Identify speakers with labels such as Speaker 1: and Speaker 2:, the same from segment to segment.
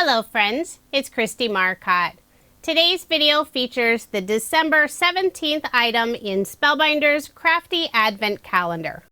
Speaker 1: Hello friends, it's Kristie Marcotte. Today's video features the December 17th item in Spellbinders Crafty Advent Calendar.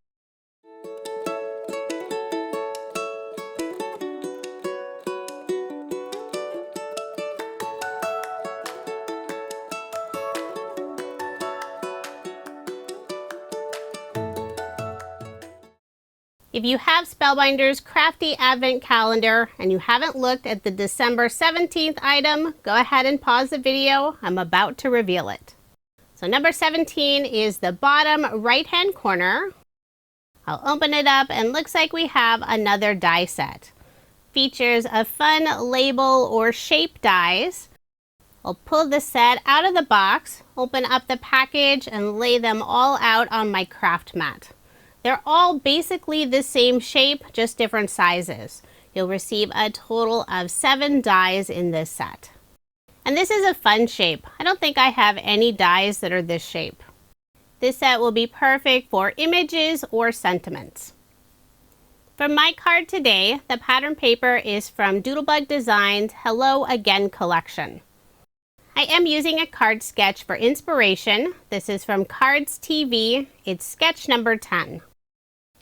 Speaker 1: If you have Spellbinders Crafty Advent Calendar and you haven't looked at the December 17th item, go ahead and pause the video. I'm about to reveal it. So number 17 is the bottom right hand corner. I'll open it up and looks like we have another die set. Features a fun label or shape dies. I'll pull the set out of the box, open up the package, and lay them all out on my craft mat. They're all basically the same shape, just different sizes. You'll receive a total of 7 dies in this set. And this is a fun shape. I don't think I have any dies that are this shape. This set will be perfect for images or sentiments. For my card today, the pattern paper is from Doodlebug Design's Hello Again collection. I am using a card sketch for inspiration. This is from Cards TV. It's sketch number 10.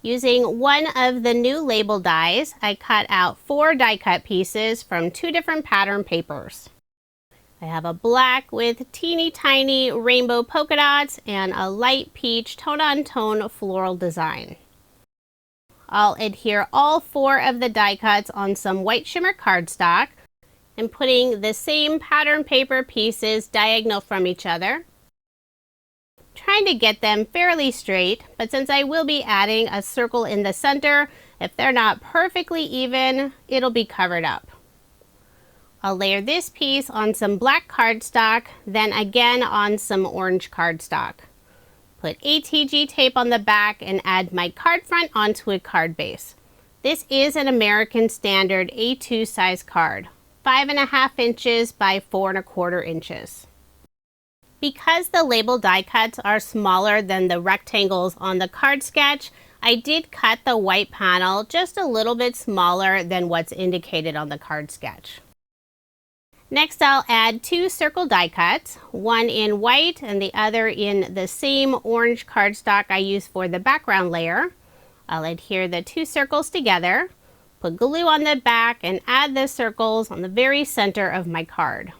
Speaker 1: Using one of the new label dies, I cut out 4 die cut pieces from 2 different pattern papers. I have a black with teeny tiny rainbow polka dots and a light peach tone-on-tone floral design. I'll adhere all 4 of the die cuts on some white shimmer cardstock and putting the same pattern paper pieces diagonal from each other. Trying to get them fairly straight, but since I will be adding a circle in the center, if they're not perfectly even, it'll be covered up. I'll layer this piece on some black cardstock, then again on some orange cardstock. Put ATG tape on the back and add my card front onto a card base. This is an American Standard A2 size card, 5.5 inches by 4.25 inches. Because the label die cuts are smaller than the rectangles on the card sketch, I did cut the white panel just a little bit smaller than what's indicated on the card sketch. Next, I'll add 2 circle die cuts, one in white and the other in the same orange cardstock I used for the background layer. I'll adhere the 2 circles together, put glue on the back, and add the circles on the very center of my card.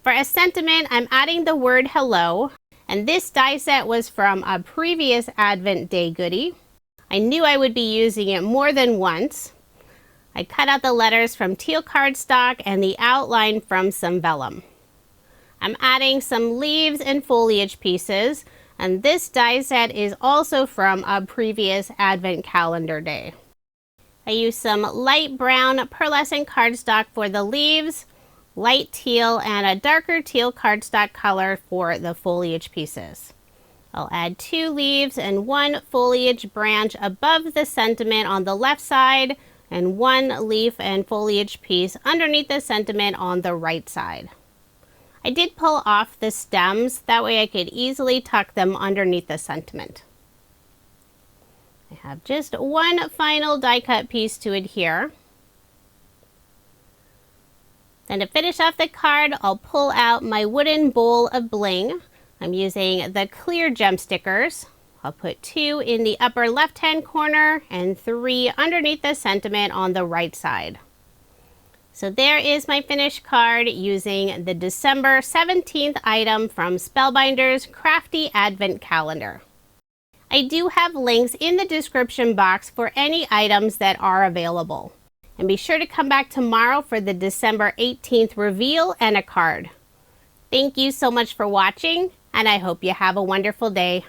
Speaker 1: For a sentiment, I'm adding the word hello, and this die set was from a previous Advent Day goodie. I knew I would be using it more than once. I cut out the letters from teal cardstock and the outline from some vellum. I'm adding some leaves and foliage pieces, and this die set is also from a previous Advent calendar day. I used some light brown pearlescent cardstock for the leaves, light teal, and a darker teal cardstock color for the foliage pieces. I'll add 2 leaves and 1 foliage branch above the sentiment on the left side and 1 leaf and foliage piece underneath the sentiment on the right side. I did pull off the stems, that way I could easily tuck them underneath the sentiment. I have just 1 final die cut piece to adhere. Then to finish off the card, I'll pull out my wooden bowl of bling. I'm using the clear gem stickers. I'll put 2 in the upper left hand corner and 3 underneath the sentiment on the right side. So there is my finished card using the December 17th item from Spellbinders Crafty Advent Calendar. I do have links in the description box for any items that are available. And be sure to come back tomorrow for the December 18th reveal and a card. Thank you so much for watching, and I hope you have a wonderful day.